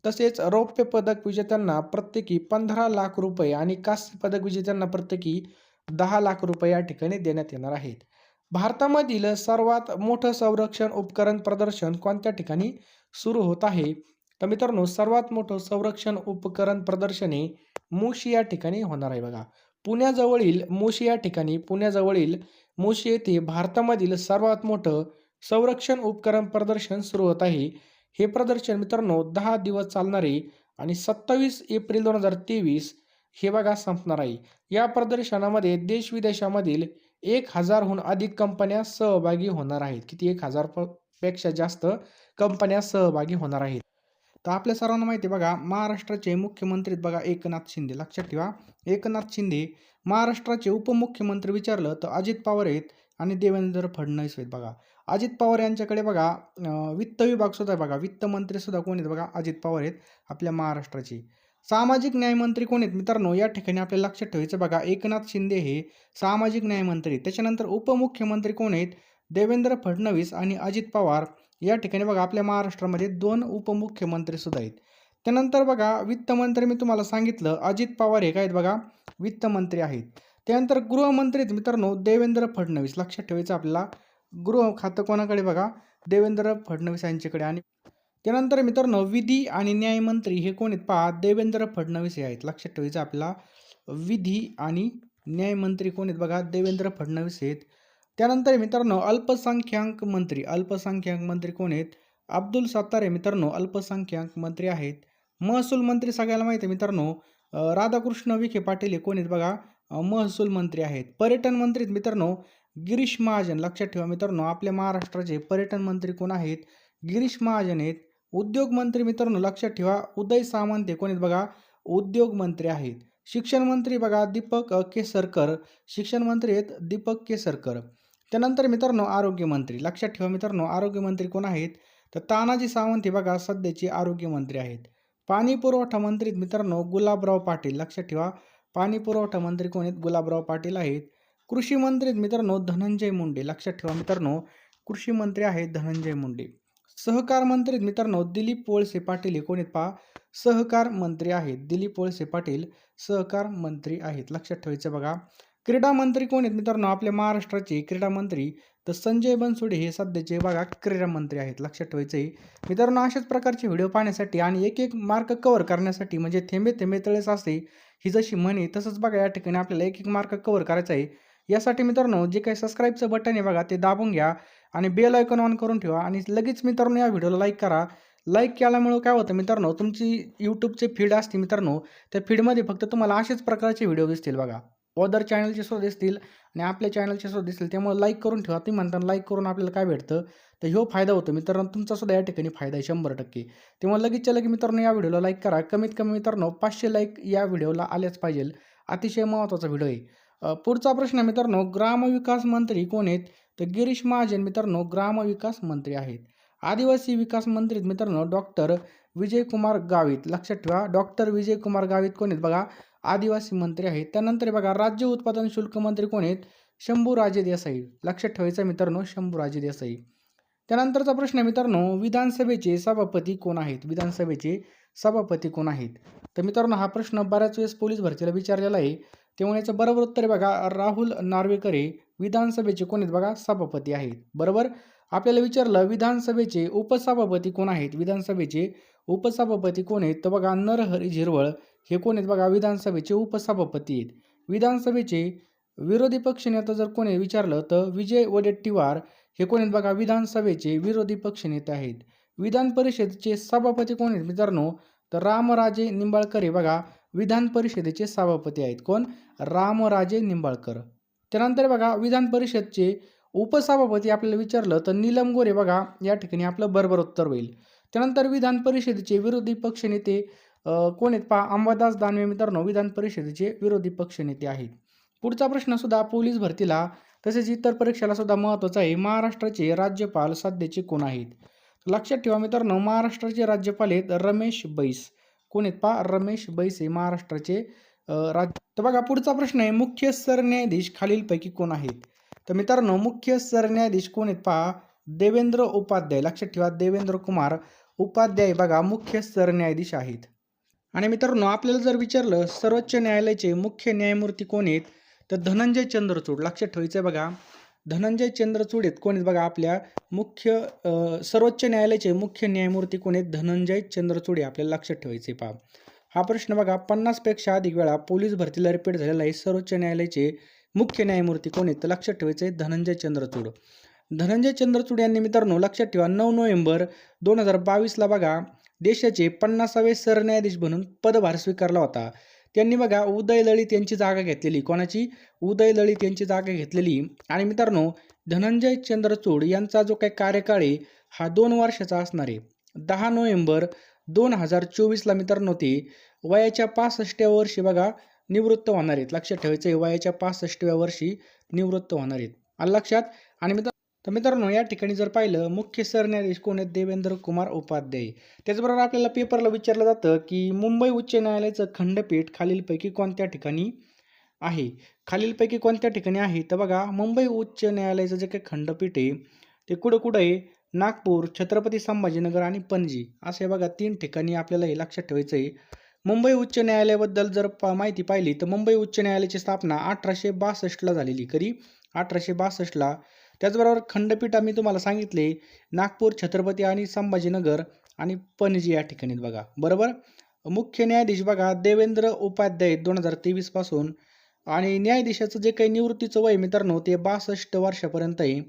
तसेच रौप्य पदक विजेत्यांना प्रत्येकी 15 लाख रुपये आणि कांस्य पदक विजेत्यांना प्रत्येकी 10 लाख रुपये या ठिकाणी देण्यात येणार आहेत. भारतामधील सर्वात मोठं संरक्षण उपकरण प्रदर्शन कोणत्या ठिकाणी सुरू होत आहे? तर मित्रांनो, सर्वात मोठं संरक्षण उपकरण प्रदर्शन हे मोशी या ठिकाणी होणार आहे. बघा पुण्याजवळील मोशी येथे भारतामधील सर्वात मोठं संरक्षण उपकरण प्रदर्शन सुरू होत आहे. हे प्रदर्शन मित्रांनो 10 दिवस चालणारे आणि 27 एप्रिल 2023 हे बघा संपणार आहे. या प्रदर्शनामध्ये देश-विदेशामधील 1000हून अधिक कंपन्या सहभागी होणार आहेत. किती? 1000 पेक्षा जास्त कंपन्या सहभागी होणार आहेत. तर आपल्या सर्वांना माहिती आहे बघा, महाराष्ट्राचे मुख्यमंत्री बघा एकनाथ शिंदे. लक्षात ठेवा, एकनाथ शिंदे. महाराष्ट्राचे उपमुख्यमंत्री विचारलं तर अजित पवार आहेत आणि देवेंद्र फडणवीस आहेत. बघा अजित पवार यांच्याकडे बघा वित्त विभाग सुद्धा आहे. बघा वित्तमंत्री सुद्धा कोण आहेत? बघा अजित पवार आहेत आपल्या महाराष्ट्राचे. सामाजिक न्यायमंत्री कोण आहेत मित्रांनो? या ठिकाणी आपल्याला लक्षात ठेवायचं बघा, एकनाथ शिंदे हे सामाजिक न्यायमंत्री. त्याच्यानंतर उपमुख्यमंत्री कोण आहेत? देवेंद्र फडणवीस आणि अजित पवार. या ठिकाणी बघा आपल्या महाराष्ट्रामध्ये 2 उपमुख्यमंत्री सुद्धा आहेत. त्यानंतर बघा वित्तमंत्री मी तुम्हाला सांगितलं अजित पवार हे काय आहेत? बघा वित्तमंत्री आहेत. त्यानंतर गृहमंत्री आहेत मित्रांनो देवेंद्र फडणवीस. लक्षात ठेवायचं आपल्याला, गृह खातं कोणाकडे? बघा देवेंद्र फडणवीस यांच्याकडे. आणि त्यानंतर मित्रांनो विधी आणि न्यायमंत्री हे कोण आहेत? पहा देवेंद्र फडणवीस हे आहेत. लक्षात ठेवायचं आपल्याला, विधी आणि न्यायमंत्री कोण आहेत? बघा देवेंद्र फडणवीस आहेत. त्यानंतर मित्रांनो अल्पसंख्याक मंत्री कोण आहेत? अब्दुल सत्तार हे मित्रांनो अल्पसंख्याक मंत्री आहेत. महसूल मंत्री सगळ्याला माहिती आहे मित्रांनो राधाकृष्ण विखे पाटील हे कोण आहेत बघा महसूल मंत्री आहेत. पर्यटन मंत्री आहेत मित्रांनो गिरीश महाजन. लक्षात ठेवा मित्रांनो आपल्या महाराष्ट्राचे पर्यटन मंत्री कोण आहेत? गिरीश महाजन आहेत. उद्योग मंत्री मित्रांनो लक्षात ठेवा उदय सामंत हे कोण आहेत बघा उद्योग मंत्री आहेत. शिक्षण मंत्री बघा दीपक केसरकर. शिक्षण मंत्री आहेत दीपक केसरकर. त्यानंतर मित्रांनो आरोग्य मंत्री लक्षात ठेवा मित्रांनो आरोग्य मंत्री कोण आहेत? तर तानाजी सावंत हे बघा सध्याचे आरोग्य मंत्री आहेत. पाणी पुरवठा मंत्री मित्रांनो गुलाबराव पाटील. लक्षात ठेवा पाणी पुरवठा मंत्री कोण आहेत? गुलाबराव पाटील आहेत. कृषी मंत्री मित्रांनो धनंजय मुंडे. लक्षात ठेवा मित्रांनो कृषी मंत्री आहेत धनंजय मुंडे. सहकार मंत्री मित्रांनो दिलीप वळसे पाटील हे कोण आहेत पहा सहकार मंत्री आहेत. दिलीप वळसे पाटील सहकार मंत्री आहेत. लक्षात ठेवायचं बघा. क्रीडा मंत्री कोण आहेत मित्रांनो आपल्या महाराष्ट्राचे क्रीडा मंत्री तर संजय बनसोडे हे सध्याचे बघा क्रीडा मंत्री आहेत. लक्षात ठेवायचं आहे मित्रांनो. अशाच प्रकारचे व्हिडिओ पाहण्यासाठी आणि एक एक मार्क कव्हर करण्यासाठी म्हणजे थेंबे थेंबे तळे साचे ही जशी म्हणे तसंच बघा या ठिकाणी आपल्याला एक एक मार्क कव्हर करायचा आहे. यासाठी मित्रांनो जे काही सबस्क्राईबचं बटन आहे बघा ते दाबून घ्या आणि बेल आयकॉन ऑन करून ठेवा आणि लगेच मित्रांनो या व्हिडिओला लाईक करा. लाईक केल्यामुळे काय होतं मित्रांनो तुमची यूट्यूबचे फीड असते मित्रांनो त्या फीडमध्ये फक्त तुम्हाला अशाच प्रकारचे व्हिडिओ दिसतील बघा. अदर चॅनलचे सुद्धा दिसतील आणि आपल्या चॅनलचे सुद्धा दिसतील. त्यामुळे लाईक करून ठेवा. तुम्ही म्हणताना लाईक करून आपल्याला काय भेटतं तर ह्यो फायदा होतो मित्रांनो तुमचा सुद्धा या ठिकाणी फायदा आहे 100%. तेव्हा लगेचच्या लगे मित्रांनो या व्हिडिओला लाईक करा. कमीत कमी मित्रांनो 500 लाईक या व्हिडिओला आल्याच पाहिजे. अतिशय महत्त्वाचा व्हिडिओ आहे. पुढचा प्रश्न मित्रांनो ग्रामविकास मंत्री कोण आहेत? तर गिरीश महाजन मित्रांनो ग्रामविकास मंत्री आहेत. आदिवासी विकास मंत्री मित्रांनो डॉक्टर विजयकुमार गावित. लक्षात ठेवा डॉक्टर विजयकुमार गावित कोण आहेत बघा आदिवासी मंत्री आहेत. त्यानंतर बघा राज्य उत्पादन शुल्क मंत्री कोण आहेत? शंभूराजे देसाई. लक्षात ठेवायचं मित्रांनो शंभूराजे देसाई. त्यानंतरचा प्रश्न मित्रांनो विधानसभेचे सभापती कोण आहेत? विधानसभेचे सभापती कोण आहेत? तर मित्रांनो हा प्रश्न बऱ्याच वेळेस पोलीस भरतीला विचारलेला आहे. तेव्हा याचं बरोबर उत्तर आहे बघा राहुल नार्वेकर हे विधानसभेचे कोण आहेत बघा सभापती आहेत. बरोबर. आपल्याला विचारलं विधानसभेचे उपसभापती कोण आहेत? विधानसभेचे उपसभापती कोण आहेत? तर बघा नरहरी झिरवळ हे कोण आहेत बघा विधानसभेचे उपसभापती आहेत. विधानसभेचे विरोधी पक्षनेता जर कोणी विचारलं तर विजय वडेट्टीवार हे कोण आहेत बघा विधानसभेचे विरोधी पक्षनेते आहेत. विधान परिषदेचे सभापती कोण आहेत मित्रांनो? तर रामराजे निंबाळकर हे बघा विधान परिषदेचे सभापती आहेत. कोण? रामराजे निंबाळकर. त्यानंतर बघा विधान परिषदचे उपसभापती आपल्याला विचारलं तर नीलम गोरे बघा या ठिकाणी आपलं बरोबर उत्तर होईल. त्यानंतर विधान परिषदेचे विरोधी पक्षनेते कोण आहेत पहा अंबादास दानवे मित्रांनो विधान परिषदेचे विरोधी पक्षनेते आहेत. पुढचा प्रश्न सुद्धा पोलीस भरतीला तसेच इतर परीक्षेला सुद्धा महत्त्वाचा आहे. महाराष्ट्राचे राज्यपाल सध्याचे कोण आहेत? लक्षात ठेवा मित्रांनो महाराष्ट्राचे राज्यपाल आहेत रमेश बैस. कोण आहेत पहा रमेश बैस हे महाराष्ट्राचे राज्य. तर बघा पुढचा प्रश्न आहे मुख्य सरन्यायाधीश खालीलपैकी कोण आहेत? तर मित्रांनो मुख्य सरन्यायाधीश कोण आहेत पहा देवेंद्र उपाध्याय. लक्षात ठेवा देवेंद्र कुमार उपाध्याय बघा मुख्य सरन्यायाधीश आहेत. आणि मित्रांनो आपल्याला जर विचारलं सर्वोच्च न्यायालयाचे मुख्य न्यायमूर्ती कोण आहेत? तर धनंजय चंद्रचूड. लक्षात ठेवायचं आहे बघा धनंजय चंद्रचूड आहेत. कोण आहेत बघा आपल्या मुख्य सर्वोच्च न्यायालयाचे मुख्य न्यायमूर्ती कोण आहेत? धनंजय चंद्रचूड आपल्याला लक्षात ठेवायचे पहा. हा प्रश्न बघा 50पेक्षा अधिक वेळा पोलीस भरतीला रिपीट झालेला आहे. सर्वोच्च न्यायालयाचे मुख्य न्यायमूर्ती कोण आहेत? तर लक्षात ठेवायचे धनंजय चंद्रचूड. धनंजय चंद्रचूड यांनी मित्रांनो लक्षात ठेवा 9 नोव्हेंबर 2022ला बघा देशाचे 50वे सरन्यायाधीश म्हणून पदभार स्वीकारला होता. त्यांनी बघा उदय लळित यांची जागा घेतलेली. कोणाची? उदय लळित यांची जागा घेतलेली. आणि मित्रांनो धनंजय चंद्रचूड यांचा जो काही कार्यकाळ आहे हा 2 वर्षाचा असणार आहे. 10 नोव्हेंबर 2024ला मित्रांनो ते वयाच्या 65व्या वर्षी बघा निवृत्त होणार आहेत. लक्षात ठेवायचं आहे वयाच्या 65व्या वर्षी निवृत्त होणार आहेत. आलं लक्षात. आणि मित्रांनो या ठिकाणी जर पाहिलं मुख्य सरन्यायाधीश कोण आहेत? देवेंद्र कुमार उपाध्याय. त्याचबरोबर आपल्याला पेपरला विचारलं जातं की मुंबई उच्च न्यायालयाचं खंडपीठ खालीलपैकी कोणत्या ठिकाणी आहे? खालीलपैकी कोणत्या ठिकाणी आहे? तर बघा मुंबई उच्च न्यायालयाचं जे काही खंडपीठ आहे ते कुठं आहे? नागपूर, छत्रपती संभाजीनगर आणि पणजी असे बघा 3 ठिकाणी आपल्याला हे लक्षात ठेवायचं आहे. मुंबई उच्च न्यायालयाबद्दल जर माहिती पाहिली तर मुंबई उच्च न्यायालयाची स्थापना 1862ला झालेली. कधी? 1862ला. त्याचबरोबर खंडपीठ आम्ही तुम्हाला सांगितले नागपूर, छत्रपती आणि संभाजीनगर आणि पणजी या ठिकाणी बघा. बरोबर. मुख्य न्यायाधीश बघा देवेंद्र उपाध्याय 2023 पासून. आणि न्यायाधीशाचं जे काही निवृत्तीचं वय मित्रांनो ते 62 वर्षापर्यंत आहे.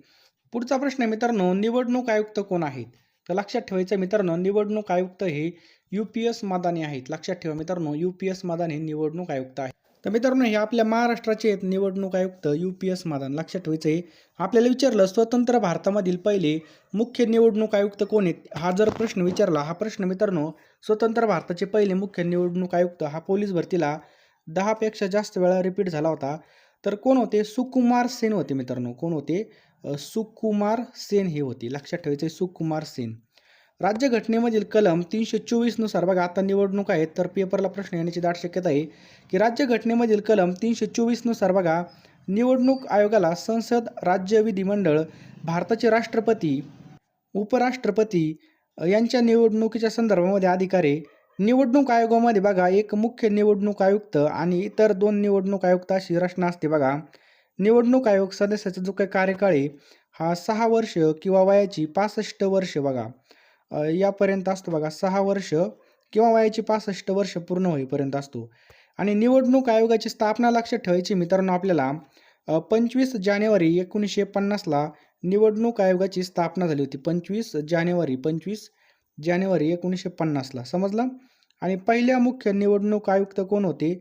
पुढचा प्रश्न आहे मित्रांनो निवडणूक आयुक्त कोण आहेत? तर लक्षात ठेवायचं मित्रांनो, निवडणूक आयुक्त हे UPS मदाने आहेत. लक्षात ठेवा मित्रांनो, UPS मदान हे निवडणूक आयुक्त आहेत. तर मित्रांनो, हे आपल्या महाराष्ट्राचे आहेत निवडणूक आयुक्त UPS मदान. लक्षात ठेवायचं आहे. आपल्याला विचारलं स्वतंत्र भारतामधील पहिले मुख्य निवडणूक आयुक्त कोण आहेत? हा जर प्रश्न विचारला, हा प्रश्न मित्रांनो, स्वतंत्र भारताचे पहिले मुख्य निवडणूक आयुक्त हा पोलीस भरतीला 10 पेक्षा जास्त वेळा रिपीट झाला होता. तर कोण होते? सुकुमार सेन होते मित्रांनो. कोण होते? सुकुमार सेन हे होते. लक्षात ठेवायचे सुकुमार सेन. राज्यघटनेमधील कलम 324 नुसार बघा, आता निवडणूक आहेत तर पेपरला प्रश्न येण्याची दाट शक्यता आहे की राज्यघटनेमधील कलम 324 नुसार बघा, निवडणूक आयोगाला संसद, राज्य विधिमंडळ, भारताचे राष्ट्रपती, उपराष्ट्रपती यांच्या निवडणुकीच्या संदर्भामध्ये अधिकार आहे. निवडणूक आयोगामध्ये बघा, एक मुख्य निवडणूक आयुक्त आणि इतर 2 निवडणूक आयुक्त अशी रचना असते बघा. निवडणूक आयोग सदस्याचा जो काही कार्यकाळ आहे हा 6 वर्ष किंवा वयाची 65 वर्ष बघा, यापर्यंत असतो बघा. 6 वर्ष किंवा वयाची 65 वर्ष पूर्ण होईपर्यंत असतो. आणि निवडणूक आयोगाची स्थापना लक्षात ठेवायची मित्रांनो आपल्याला, 25 जानेवारी 1950ला निवडणूक आयोगाची स्थापना झाली होती. 25 जानेवारी 1950ला. समजलं? आणि पहिल्या मुख्य निवडणूक आयुक्त कोण होते?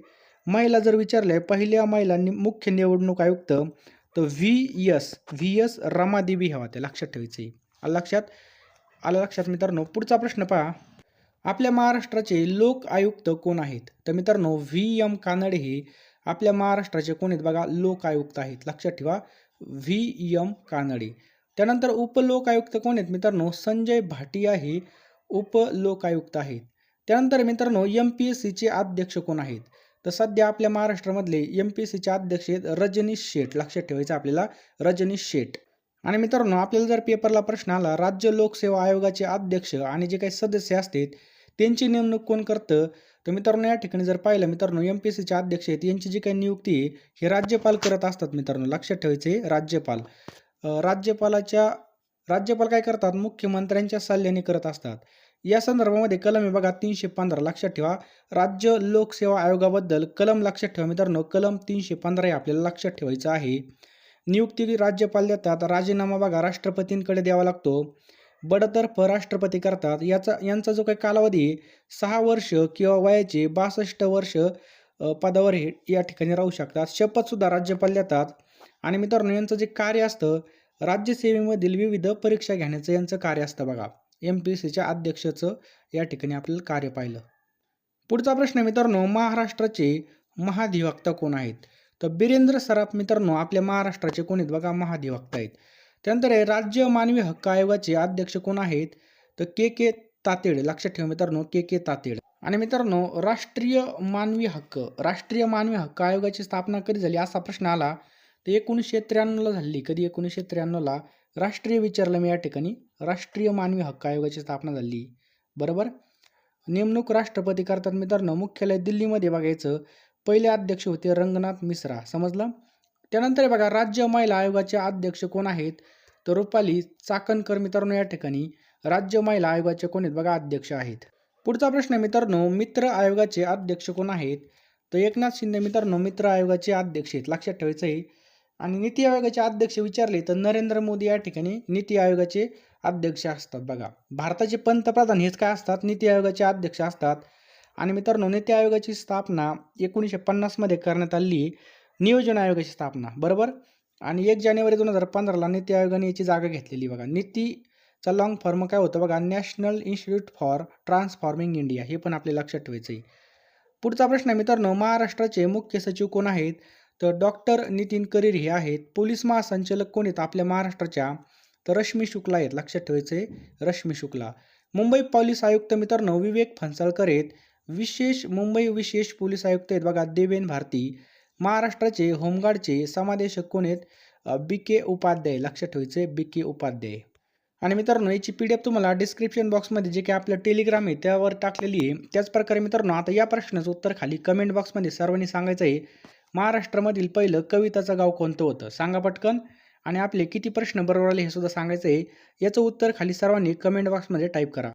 महिला जर विचारले, पहिल्या महिला मुख्य निवडणूक आयुक्त तर व्ही एस रमादेवी ह्या होत्या. लक्षात ठेवायचं आहे. आलं लक्षात मित्रांनो. पुढचा प्रश्न पहा, आपल्या महाराष्ट्राचे लोक आयुक्त कोण आहेत? तर मित्रांनो, VM कानडे हे आपल्या महाराष्ट्राचे कोण आहेत बघा, लोक आयुक्त आहेत. लक्षात ठेवा, VM कानडे. त्यानंतर उपलोक आयुक्त कोण आहेत मित्रांनो? संजय भाटिया हे उपलोक आयुक्त आहेत. त्यानंतर मित्रांनो, MPSCचे अध्यक्ष कोण आहेत? तर सध्या आपल्या महाराष्ट्रामधले MPSCचे अध्यक्ष आहेत रजनीश शेठ. लक्षात ठेवायचं आपल्याला, रजनीश शेठ. आणि मित्रांनो, आपल्याला जर पेपरला प्रश्न आला, राज्य लोकसेवा आयोगाचे अध्यक्ष आणि जे काही सदस्य असतात त्यांची नेमणूक कोण करतं? तर मित्रांनो, या ठिकाणी जर पाहिलं मित्रांनो, MPSCचे अध्यक्ष आहेत यांची जी काही नियुक्ती आहे हे राज्यपाल करत असतात मित्रांनो. लक्षात ठेवायचं आहे, राज्यपाल. राज्यपाल काय करतात? मुख्यमंत्र्यांच्या सल्ल्याने करत असतात. या संदर्भामध्ये कलम आहे बघा 315. लक्षात ठेवा, राज्य लोकसेवा आयोगाबद्दल कलम लक्षात ठेवा मित्रांनो, कलम 315 हे आपल्याला लक्षात ठेवायचं आहे. नियुक्ती राज्यपाल देतात, राजीनामा बघा राष्ट्रपतींकडे द्यावा लागतो, बडतर्फ राष्ट्रपती करतात. यांचा जो काही कालावधी आहे 6 वर्ष किंवा वयाचे 62 वर्ष पदावर हे या ठिकाणी राहू शकतात. शपथसुद्धा राज्यपाल देतात. आणि मित्रांनो, यांचं जे कार्य असतं, राज्यसेवेमधील विविध परीक्षा घेण्याचं यांचं कार्य असतं बघा. MPSCच्या अध्यक्षाचं या ठिकाणी आपल्याला कार्य पाहिलं. पुढचा प्रश्न मित्रांनो, महाराष्ट्राचे महाधिवक्ता कोण आहेत? तर बिरेंद्र सराफ मित्रांनो आपल्या महाराष्ट्राचे कोण आहेत बघा, महाधिवक्ता आहेत. त्यानंतर राज्य मानवी हक्क आयोगाचे अध्यक्ष कोण आहेत? तर KK तातेड. लक्षात ठेवा मित्रांनो, KK तातेड. आणि मित्रांनो, राष्ट्रीय मानवी हक्क आयोगाची स्थापना कधी झाली असा प्रश्न आला तर 1993ला झाली. कधी? 1993ला. राष्ट्रीय विचारलं मी या ठिकाणी, राष्ट्रीय मानवी हक्क आयोगाची स्थापना झाली. बरोबर. नेमणूक राष्ट्रपती करतात मित्रांनो, मुख्यालय दिल्लीमध्ये बघायचं. पहिले अध्यक्ष होते रंगनाथ मिश्रा. समजलं? त्यानंतर बघा, राज्य महिला आयोगाचे अध्यक्ष कोण आहेत? तर रुपाली चाकणकर मित्रांनो या ठिकाणी राज्य महिला आयोगाचे कोण आहेत बघा, अध्यक्ष आहेत. पुढचा प्रश्न मित्रांनो, मित्र आयोगाचे अध्यक्ष कोण आहेत? तर एकनाथ शिंदे मित्रांनो मित्र आयोगाचे अध्यक्ष आहेत. लक्षात ठेवायचं आहे. आणि नीती आयोगाचे अध्यक्ष विचारले तर नरेंद्र मोदी या ठिकाणी नीती आयोगाचे अध्यक्ष असतात बघा. भारताचे पंतप्रधान हेच काय असतात? नीती आयोगाचे अध्यक्ष असतात. आणि मित्रांनो, नीती आयोगाची स्थापना 1950मध्ये करण्यात आली. नियोजन आयोगाची स्थापना. बरोबर. आणि 1 जानेवारी 2015ला नीती आयोगाने याची जागा घेतलेली बघा. नीतीचा लॉंग फॉर्म काय होतं बघा, national institute for transforming India. हे पण आपल्याला लक्षात ठेवायचं आहे. पुढचा प्रश्न मित्रांनो, महाराष्ट्राचे मुख्य सचिव कोण आहेत? तर डॉक्टर नितीन करीर हे आहेत. पोलीस महासंचालक कोण आहेत आपल्या महाराष्ट्राच्या? तर रश्मी शुक्ला आहेत. लक्षात ठेवायचं आहे, रश्मी शुक्ला. मुंबई पोलीस आयुक्त मित्रांनो विवेक फणसळकर आहेत. मुंबई विशेष पोलीस आयुक्त आहेत बघा, देवेन भारती. महाराष्ट्राचे होमगार्डचे समादेशक कोण आहेत? BK उपाध्याय. लक्षात ठेवायचं आहे, BK उपाध्याय. आणि मित्रांनो, याची PDF तुम्हाला डिस्क्रिप्शन बॉक्समध्ये जे काही आपलं टेलिग्राम आहे त्यावर टाकलेली आहे. त्याचप्रकारे मित्रांनो, आता या प्रश्नाचं उत्तर खाली कमेंट बॉक्समध्ये सर्वांनी सांगायचं आहे. महाराष्ट्रामधील पहिलं कविताचं गाव कोणतं होतं? सांगा पटकन. आणि आपले किती प्रश्न बरोबर आले हे सुद्धा सांगायचं आहे. याचं उत्तर खाली सर्वांनी कमेंट बॉक्समध्ये टाईप करा.